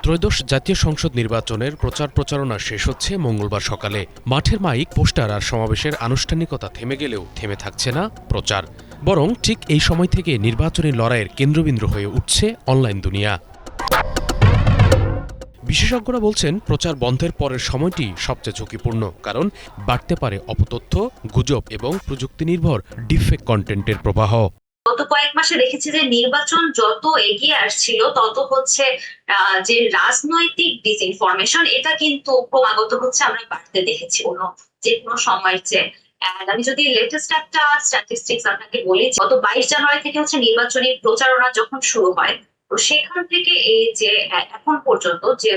ত্রয়োদশ জাতীয় সংসদ নির্বাচনের প্রচারণা শেষ হচ্ছে মঙ্গলবার সকালে। মাঠের মাইক, পোস্টার আর সমাবেশের আনুষ্ঠানিকতা থেমে গেলেও থেমে থাকছে না প্রচার। বরং ঠিক এই সময় থেকে নির্বাচনী লড়াইয়ের কেন্দ্রবিন্দু হয়ে উঠছে অনলাইন দুনিয়া। বিশেষজ্ঞরা বলছেন, প্রচার বন্ধের পরের সময়টি সবচেয়ে ঝুঁকিপূর্ণ, কারণ বাড়তে পারে অপতথ্য, গুজব এবং প্রযুক্তি নির্ভর ডিফেক কন্টেন্টের প্রবাহ। গত কয়েক মাসে দেখেছি যে নির্বাচন যত এগিয়ে আসছিল তত হচ্ছে যে রাজনৈতিক ডিসইনফরমেশন এটা কিন্তু ক্রমাগত হচ্ছে আমরা বাড়তে দেখেছি অন্য যে কোনো সময়ের চেয়ে। আমি যদি লেটেস্ট একটা স্ট্যাটিস্টিক্স আপনাকে বলি, গত 22 জানুয়ারি থেকে হচ্ছে নির্বাচনী প্রচারণা যখন শুরু হয়, তো সেখান থেকে এই যে এখন পর্যন্ত যে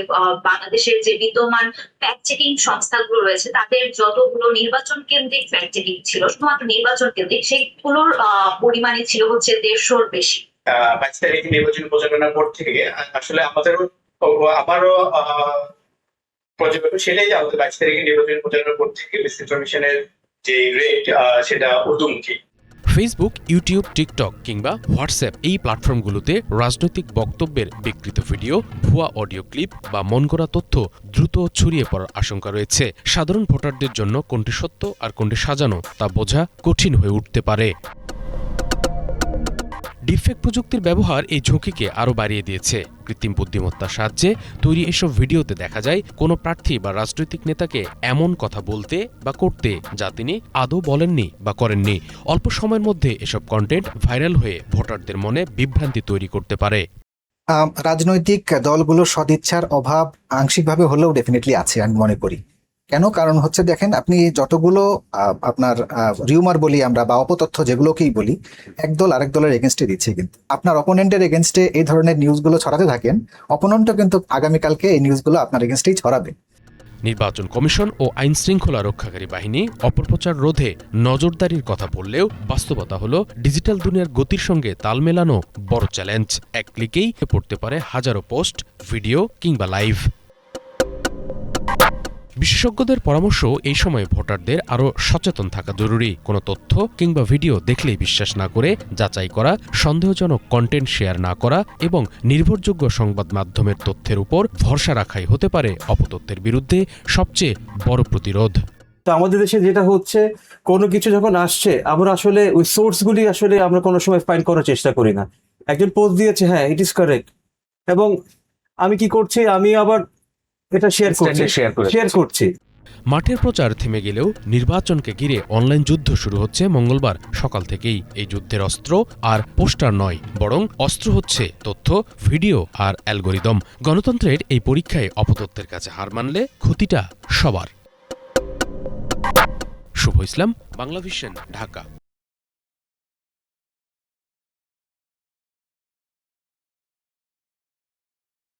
বাংলাদেশের যে বিদ্যমান ফ্যাক্ট চেকিং সংস্থাগুলো রয়েছে তাদের যতগুলো নির্বাচন কেন্দ্রিক ফ্যাক্ট চেকিং ছিল, শুধুমাত্র নির্বাচন কেন্দ্রিক, সেইগুলোর পরিমাণে ছিল হচ্ছে 150-র বেশি। 22 তারিখে নির্বাচন প্রচারণার পর থেকে আসলে আমারও পর্যবেক্ষণ সেটাই যে আমাদের 22 তারিখে নির্বাচন প্রচারণার পর থেকে মিসইনফরমেশনের যে রেট সেটা ঊর্ধ্বমুখী। ফেসবুক, ইউটিউব, টিকটক কিংবা হোয়াটসঅ্যাপ এই প্ল্যাটফর্মগুলোতে রাজনৈতিক বক্তব্যের বিকৃত ভিডিও, ভুয়া অডিও ক্লিপ বা মনগড়া তথ্য দ্রুত ছড়িয়ে পড়ার আশঙ্কা রয়েছে। সাধারণ ভোটারদের জন্য কোনটি সত্য আর কোনটি সাজানো তা বোঝা কঠিন হয়ে উঠতে পারে। ডিফেক্ট প্রযুক্তির ব্যবহার এই ঝুঁকিকে আরও বাড়িয়ে দিয়েছে। কৃত্রিম বুদ্ধিমত্তার সাহায্যে তৈরি এসব ভিডিওতে দেখা যায় কোনো প্রার্থী বা রাজনৈতিক নেতাকে এমন কথা বলতে বা করতে যা তিনি আদৌ বলেননি বা করেননি। অল্প সময়ের মধ্যে এসব কন্টেন্ট ভাইরাল হয়ে ভোটারদের মনে বিভ্রান্তি তৈরি করতে পারে। রাজনৈতিক দলগুলোর সদিচ্ছার অভাব আংশিকভাবে হলেও ডেফিনেটলি আছে আমি মনে করি। কেন? কারণ হচ্ছে দেখেন, আপনি যতগুলো আপনার রিউমার বলি আমরা বা অপতথ্য যেগুলোকেই বলি, এক দল আরেক দলের এগেনস্টে দিচ্ছে, কিন্তু আপনার অপোনেন্টের এগেনস্টে এই ধরনের নিউজগুলো ছড়াতে থাকেন, অপোনেন্টও কিন্তু আগামীকালকে এই নিউজগুলো আপনার এগেনস্টেই ছড়াবে। নির্বাচন কমিশন ও আইন শৃঙ্খলা রক্ষাকারী বাহিনী অপপ্রচার রোধে নজরদারির কথা বললেও বাস্তবতা হলো ডিজিটাল দুনিয়ার গতির সঙ্গে তাল মেলানো বড় চ্যালেঞ্জ। এক ক্লিকেই পড়তে পারে হাজারো পোস্ট, ভিডিও কিংবা লাইভ। বিশেষজ্ঞদের পরামর্শ, এই সময় ভোটারদের আরও সচেতন থাকা জরুরি। কোনো তথ্য কিংবা ভিডিও দেখলেই বিশ্বাস না করে যাচাই করা, সন্দেহজনক কন্টেন্ট শেয়ার না করা এবং নির্ভরযোগ্য সংবাদ মাধ্যমের তথ্যের উপর ভরসা রাখাই হতে পারে অপতথ্যের বিরুদ্ধে সবচেয়ে বড় প্রতিরোধ। তো আমাদের দেশে যেটা হচ্ছে, কোনো কিছু যখন আসছে আমরা আসলে ওই সোর্সগুলি আসলে আমরা কোনো সময় ফাইন্ড করার চেষ্টা করি না। একজন পোস্ট দিয়েছে, হ্যাঁ ইট ইজ কারেক্ট, এবং আমি কি করছি, আমি আবার এটা শেয়ার করছি। মাঠের প্রচার থেমে গেলেও নির্বাচনকে ঘিরে অনলাইন যুদ্ধ শুরু হচ্ছে মঙ্গলবার সকাল থেকেই। এই যুদ্ধের অস্ত্র আর পোস্টার নয়, বরং অস্ত্র হচ্ছে তথ্য, ভিডিও আর অ্যালগোরিদম। গণতন্ত্রের এই পরীক্ষায় অপতথ্যের কাছে হার মানলে ক্ষতিটা সবার। শুভ ইসলাম, বাংলাভিশন, ঢাকা।